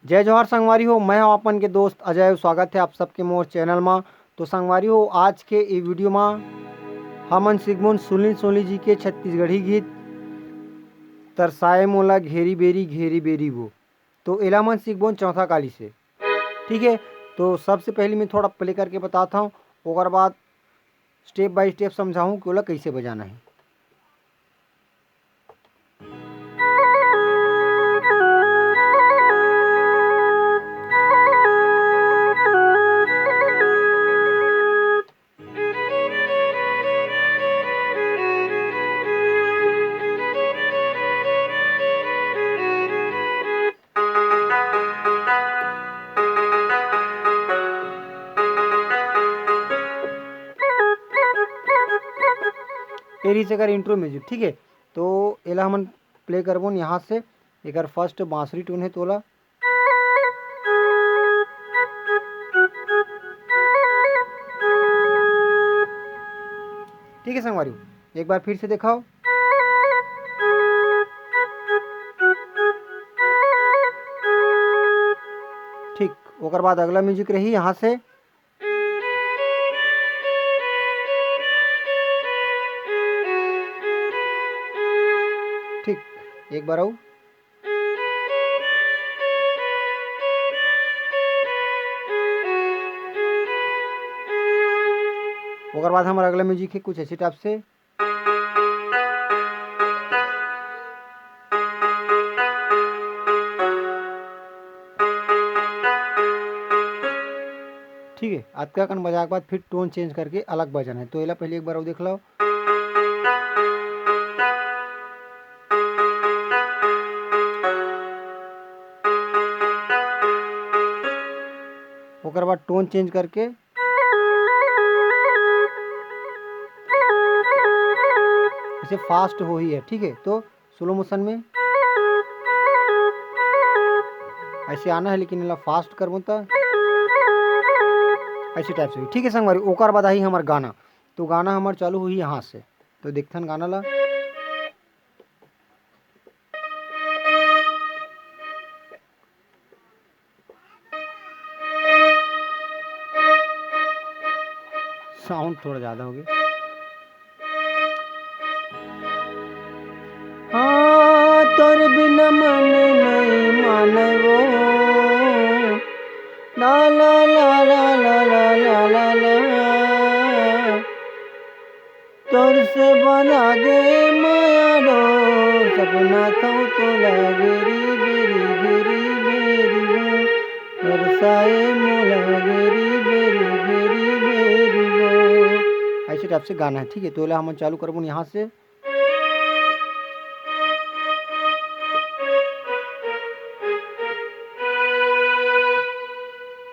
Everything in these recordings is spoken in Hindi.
जय जोहार संगवारी हो। मैं हूं अपन के दोस्त अजय। स्वागत है आप सबके मोर चैनल में। तो संगवारी हो, आज के ई वीडियो में हमन सिगमुन सुनील सोनी जी के छत्तीसगढ़ी गीत तरसाए मोला घेरी बेरी वो, तो एला मन सिगबोन चौथा काली से। ठीक है, तो सबसे पहले मैं थोड़ा प्ले करके बताता हूँ, ओकर बाद स्टेप बाय स्टेप समझाऊँ कि ओला कैसे बजाना है। एरी से अगर इंट्रो म्यूजिक, ठीक है, तो एला हमन प्ले करबोन यहाँ से। एक फर्स्ट बांसुरी टून है तोला, ठीक है संगवारी, एक बार फिर से दिखाओ। ठीक, ओकर बाद अगला म्यूजिक रही यहाँ से। ठीक, एक बार आओ। ओकर बाद हमारा अगला म्यूजिक है कुछ ऐसी टाइप से। ठीक है, अतका कन बजा के बाद फिर टोन चेंज करके अलग बजाना है। तो एला पहले एक बार और देख लो। ओकर बाद टोन चेंज करके इसे फास्ट हो ही है। ठीक है, तो स्लो मोशन में ऐसे आना है, लेकिन इला फास्ट करबो तो ऐसी टाइप से। ठीक है संगवारी, ओकर बाद आई हमार गाना। तो गाना हमार चालू हुई यहाँ से, तो देखथन गाना ला। साउंड थोड़ा ज़्यादा हो गया। हाँ, तोर बिना मन नहीं माने वो, ला ला ला ला ला ला ला ला ला, तोर से बना गे माया डोर, सपना था तो लागेरी बेरी वो, बरसाए मोला बेरी वो। ऐसे टाइप से गाना है। ठीक है, तो एला हम चालू करबो यहाँ से।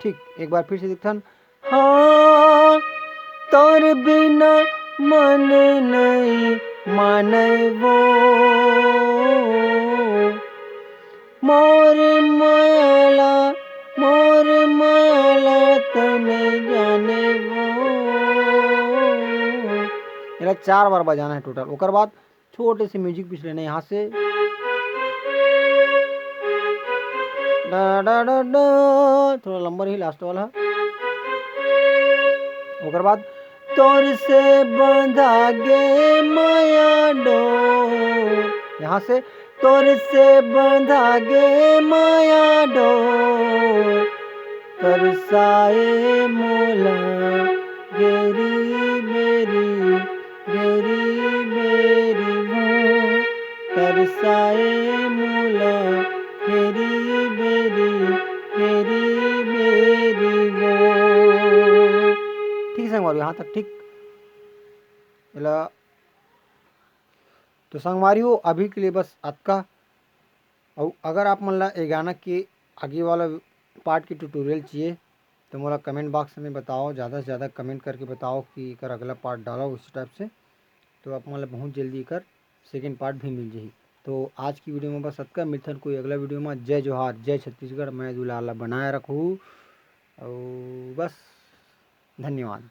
ठीक, एक बार फिर से दिखथन। हाँ, तोर बिना मन नहीं माने वो, मोर मायाला तने जाने वो। मेरा 4 बार बजाना है टोटल। ओकर बाद छोटे से म्यूजिक पीछ लेना यहाँ से। डा डा डा डा, थोड़ा लंबा ही लास्ट वाला। ओकर बाद तोर से बंधा गे माया डोर, यहाँ से तोर से बंधा गे माया डोर, तरसाए मोला गेरी बेरी वो, तरसाए मोला गेरी बेरी वो। ठीक है संगवारी, यहाँ तक ठीक। तो संगवारी हो, अभी के लिए बस अतका। और अगर आप मन ला ये गाना के आगे वाला पार्ट की ट्यूटोरियल चाहिए तो मोला कमेंट बॉक्स में बताओ। ज़्यादा से ज़्यादा कमेंट करके बताओ कि एकर अगला पार्ट डालो उस टाइप से, तो आप मन ला बहुत जल्दी एकर सेकेंड पार्ट भी मिल जाही। तो आज की वीडियो में बस अतका। मिलथन कोई अगला वीडियो में। जय जोहार, जय छत्तीसगढ़। मैं दुलाला बनाए रखूँ और बस, धन्यवाद।